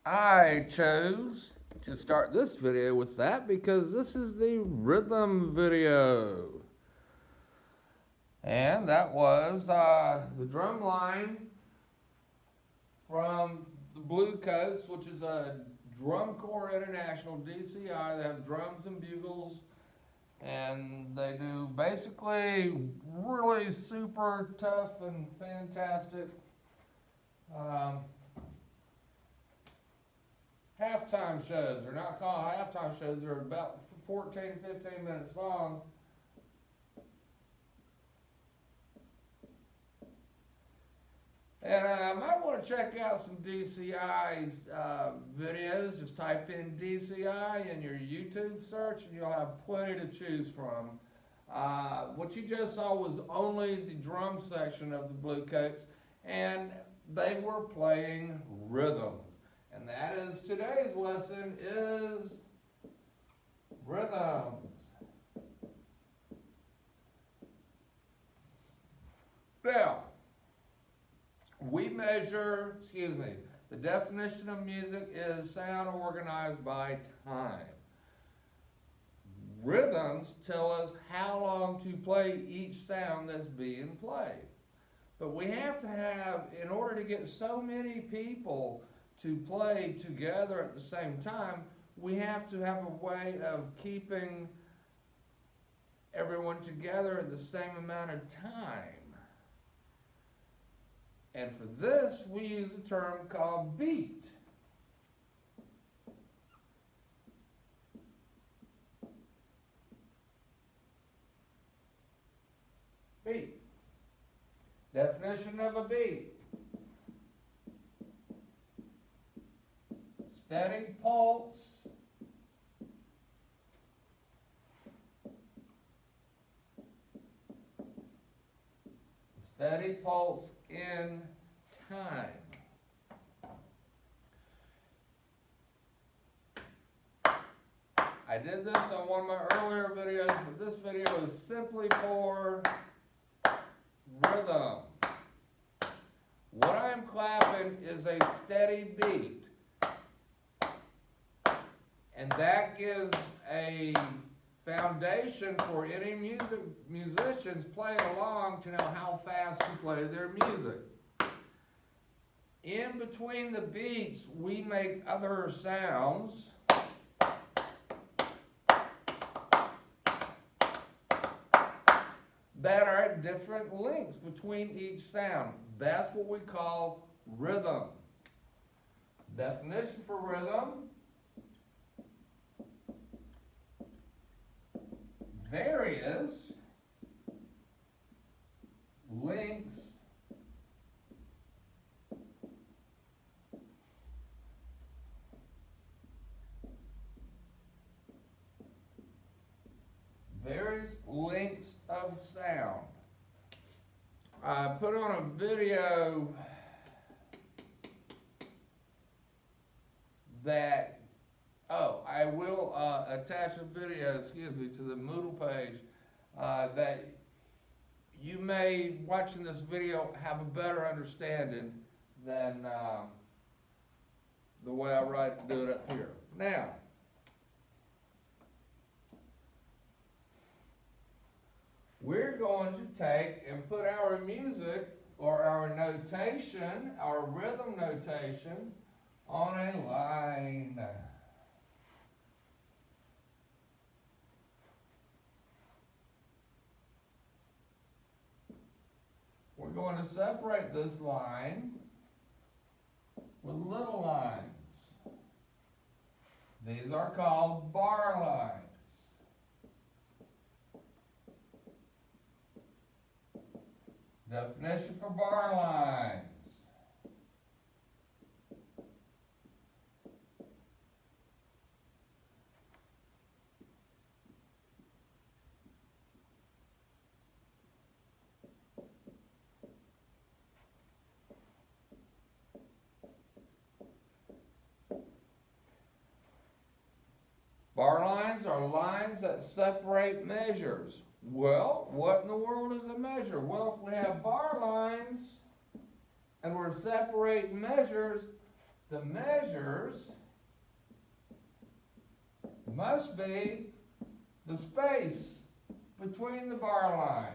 I chose to start this video with that because this is the rhythm video. And that was the drum line from the Blue Coats, which is a Drum Corps International DCI. They have drums and bugles, and they do basically really super tough and fantastic um, halftime shows. They're not called halftime shows, they're about 14, 15 minutes long. And I might want to check out some DCI videos. Just type in DCI in your YouTube search and you'll have plenty to choose from. What you just saw was only the drum section of the Blue Coats, and they were playing rhythms. And that is today's lesson is rhythms. Now, the definition of music is sound organized by time. Rhythms tell us how long to play each sound that's being played. But we have to have, in order to get so many people to play together at the same time, we have to have a way of keeping everyone together at the same amount of time. And for this, we use a term called beat. Beat. Definition of a beat. Steady pulse. Steady pulse in time. I did this on one of my earlier videos, but this video is simply for rhythm. What I'm clapping is a steady beat, and that gives a foundation for any musicians playing along to know how fast to play their music. In between the beats, we make other sounds. That are at different lengths between each sound. That's what we call rhythm. Definition for rhythm: various lengths of sound. I put on a video that, I will attach a video, to the Moodle page that you may, watching this video, have a better understanding than the way I do it up here. Now, we're going to take and put our music or our notation, our rhythm notation, on a line. We're going to separate this line with little lines. These are called bar lines. Definition for bar lines: bar lines are lines that separate measures. Well, what in the world is a measure? Well, if we have bar lines and we're separating measures, the measures must be the space between the bar line.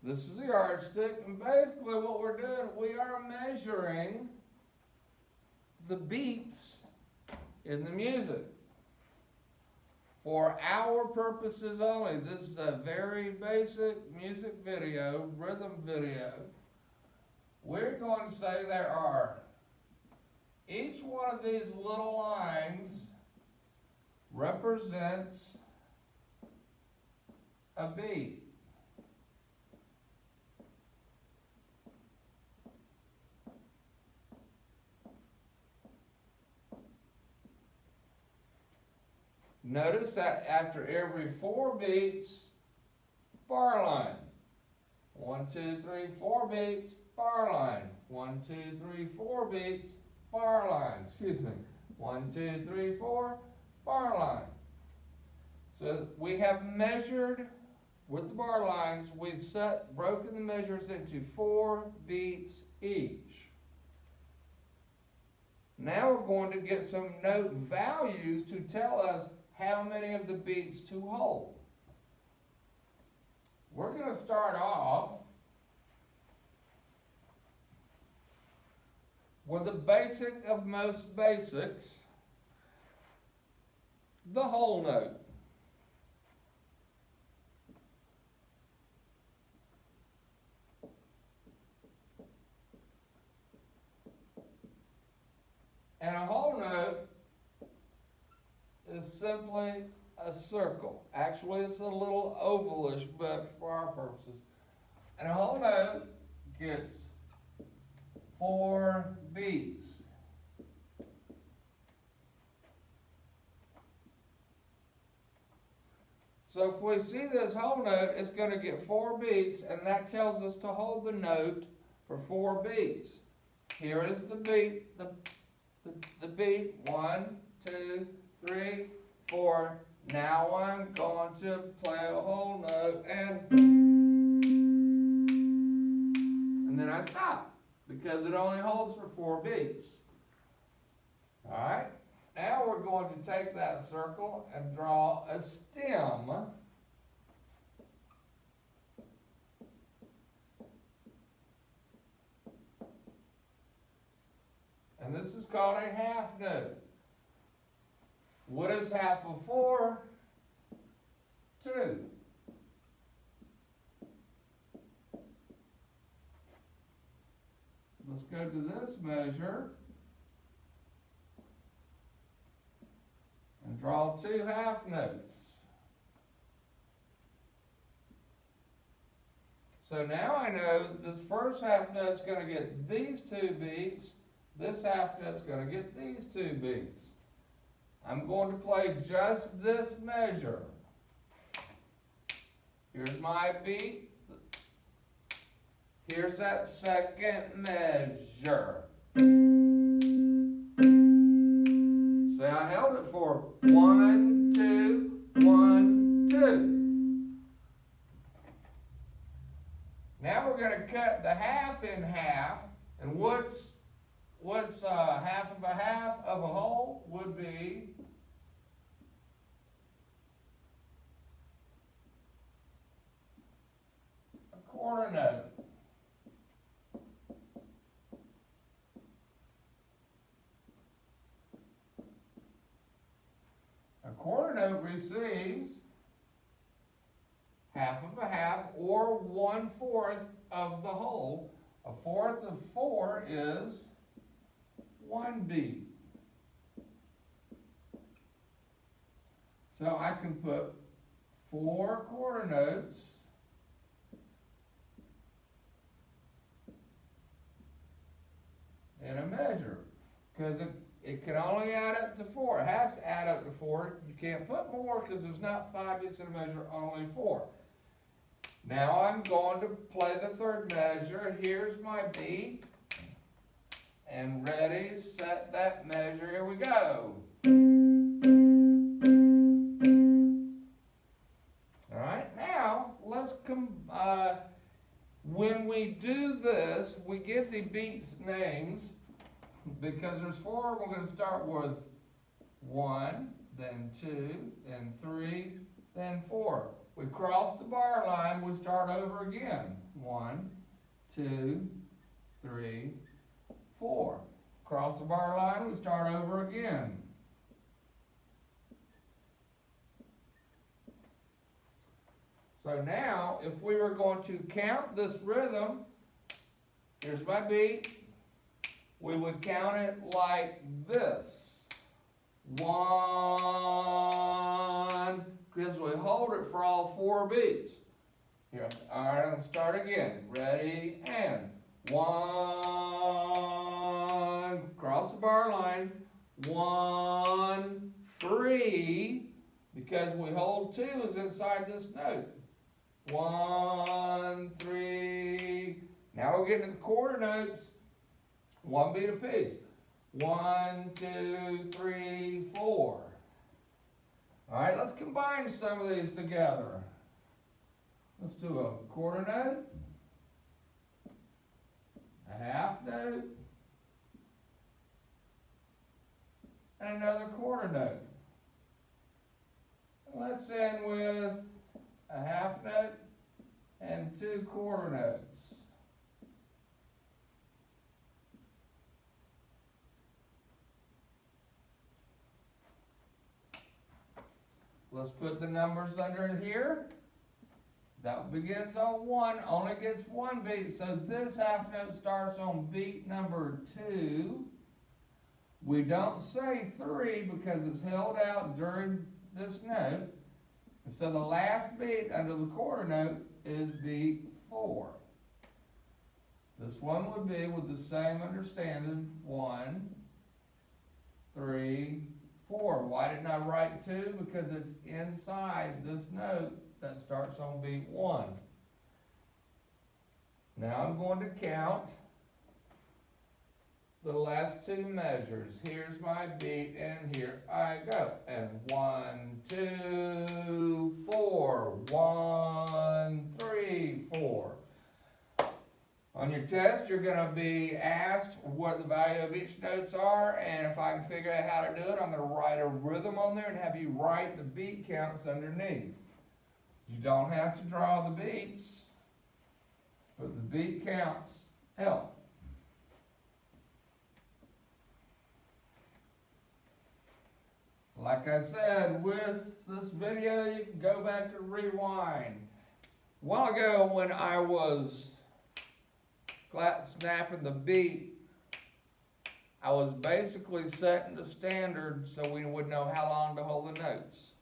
This is the yardstick, and basically what we're doing, we are measuring the beats in the music. For our purposes only, this is a very basic music video, rhythm video. We're going to say there are, each one of these little lines represents a beat. Notice that after every 4 beats, bar line. 1, 2, 3, 4 beats, bar line. 1, 2, 3, 4 beats, bar line. Excuse me. 1, 2, 3, 4, bar line. So we have measured with the bar lines, we've broken the measures into 4 beats each. Now we're going to get some note values to tell us how many of the beats to hold. We're going to start off with the basic of most basics, the whole note. And a whole note is simply a circle. Actually, it's a little ovalish, but for our purposes. And a whole note gets 4 beats. So if we see this whole note, it's going to get 4 beats, and that tells us to hold the note for 4 beats. Here is the beat, the beat, 1, 2, 3, 4. Now I'm going to play a whole note and then I stop because it only holds for 4 beats. Alright, now we're going to take that circle and draw a stem. And this is called a half note. What is half of 4? 2. Let's go to this measure and draw 2 half notes. So now I know this first half note is going to get these 2 beats. This half note is going to get these 2 beats. I'm going to play just this measure. Here's my beat. Here's that second measure. Say I held it for 1, 2, 1, 2. Now we're going to cut the half in half, and what's half of a half of a whole would be a quarter note. A quarter note receives half of a half, or 1/4 of the whole. A fourth of 4 is 1 beat. So I can put 4 quarter notes in a measure, because it can only add up to 4. It has to add up to 4. You can't put more because there's not 5 beats in a measure, only 4. Now I'm going to play the third measure. Here's my beat. And ready, set that measure, here we go. All right, now let's when we do this, we give the beats names because there's 4. We're going to start with 1, then 2, then 3, then 4. We cross the bar line, we start over again. 1, 2, 3, 4. Cross the bar line, we start over again. So now, if we were going to count this rhythm, here's my beat, we would count it like this. 1, because we hold it for all 4 beats. Here, all right, I'm going to start again. Ready, and 1, cross the bar line, 1, 3, because we hold 2 is inside this note. 1, 3. Now we're getting to the quarter notes. 1 beat apiece. 1, 2, 3, 4. All right, let's combine some of these together. Let's do a quarter note, a half note, and another quarter note. Let's end with a half note and 2 quarter notes. Let's put the numbers under here. That begins on 1, only gets 1 beat, so this half note starts on beat number 2. We don't say 3 because it's held out during this note. And so the last beat under the quarter note is beat 4. This one would be with the same understanding, 1, 3, 4. Why didn't I write 2? Because it's inside this note that starts on beat 1. Now I'm going to count the last 2 measures. Here's my beat, and here I go. And 1, 2, 4. 1, 3, 4. On your test, you're going to be asked what the value of each notes are, and if I can figure out how to do it, I'm going to write a rhythm on there and have you write the beat counts underneath. You don't have to draw the beats, but the beat counts help. Like I said, with this video, you can go back and rewind. A while ago when I was snapping the beat, I was basically setting the standard so we would know how long to hold the notes.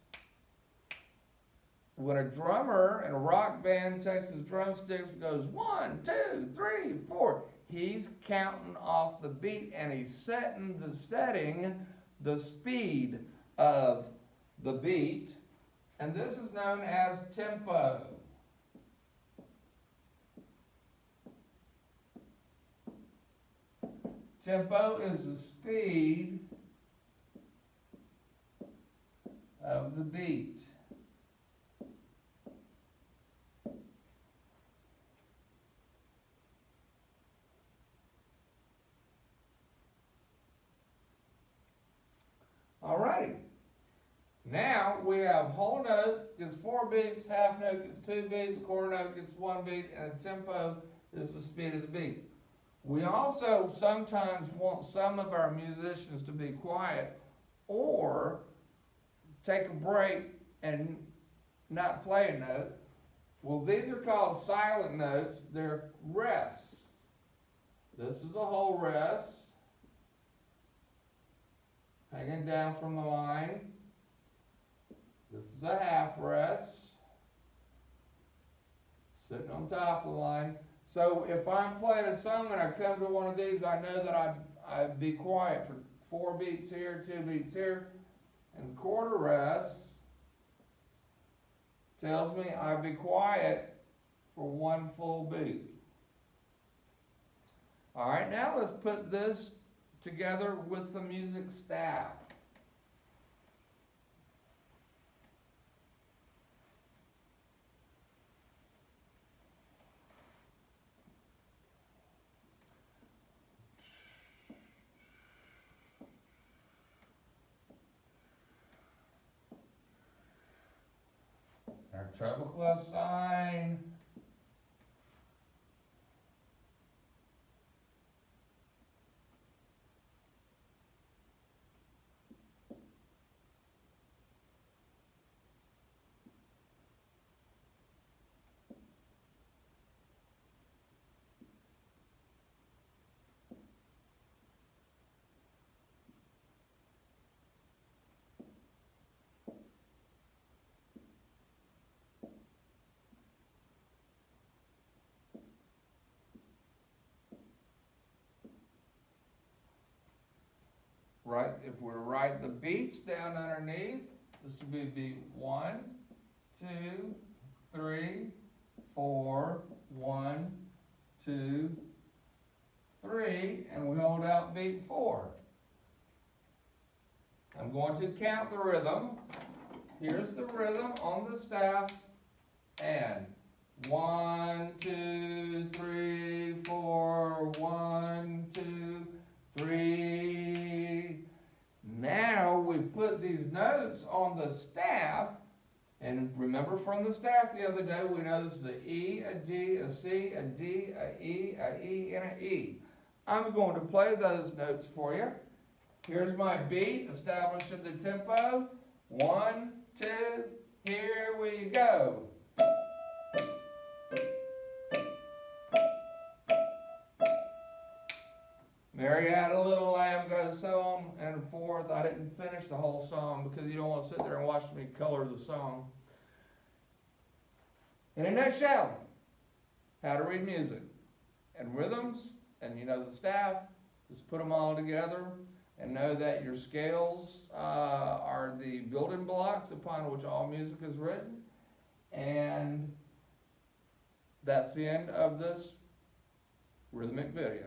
When a drummer in a rock band takes his drumsticks and goes 1, 2, 3, 4, he's counting off the beat and he's setting the speed of the beat, and this is known as tempo. Tempo is the speed of the beat. Alrighty. Now we have whole note gets 4 beats, half note gets 2 beats, quarter note gets 1 beat, and a tempo is the speed of the beat. We also sometimes want some of our musicians to be quiet or take a break and not play a note. Well, these are called silent notes. They're rests. This is a whole rest, hanging down from the line. This is a half rest, sitting on top of the line. So if I'm playing a song and I come to one of these, I know that I'd be quiet for 4 beats here, 2 beats here. And quarter rest tells me I'd be quiet for 1 full beat. All right, now let's put this together with the music staff. Our treble clef sign. Right, if we write the beats down underneath, this would be beat 1, 2, 3, 4, 1, 2, 3, and we hold out beat 4. I'm going to count the rhythm. Here's the rhythm on the staff, and 1, 2, 3, 4, 1, 2, 3. Now we put these notes on the staff, and remember from the staff the other day, we know this is a E, a D, a C, a D, a E, and an E. I'm going to play those notes for you. Here's my beat, establishing the tempo. 1, 2, here we go. Mary had a little lamb goes so on and forth. I didn't finish the whole song because you don't want to sit there and watch me color the song. In a nutshell, how to read music and rhythms, and you know the staff, just put them all together and know that your scales are the building blocks upon which all music is written. And that's the end of this rhythmic video.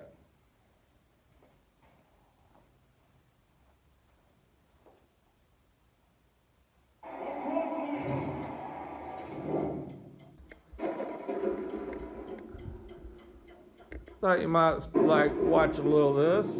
Thought you might like watch a little of this.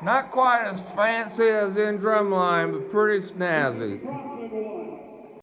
Not quite as fancy as in Drumline, but pretty snazzy.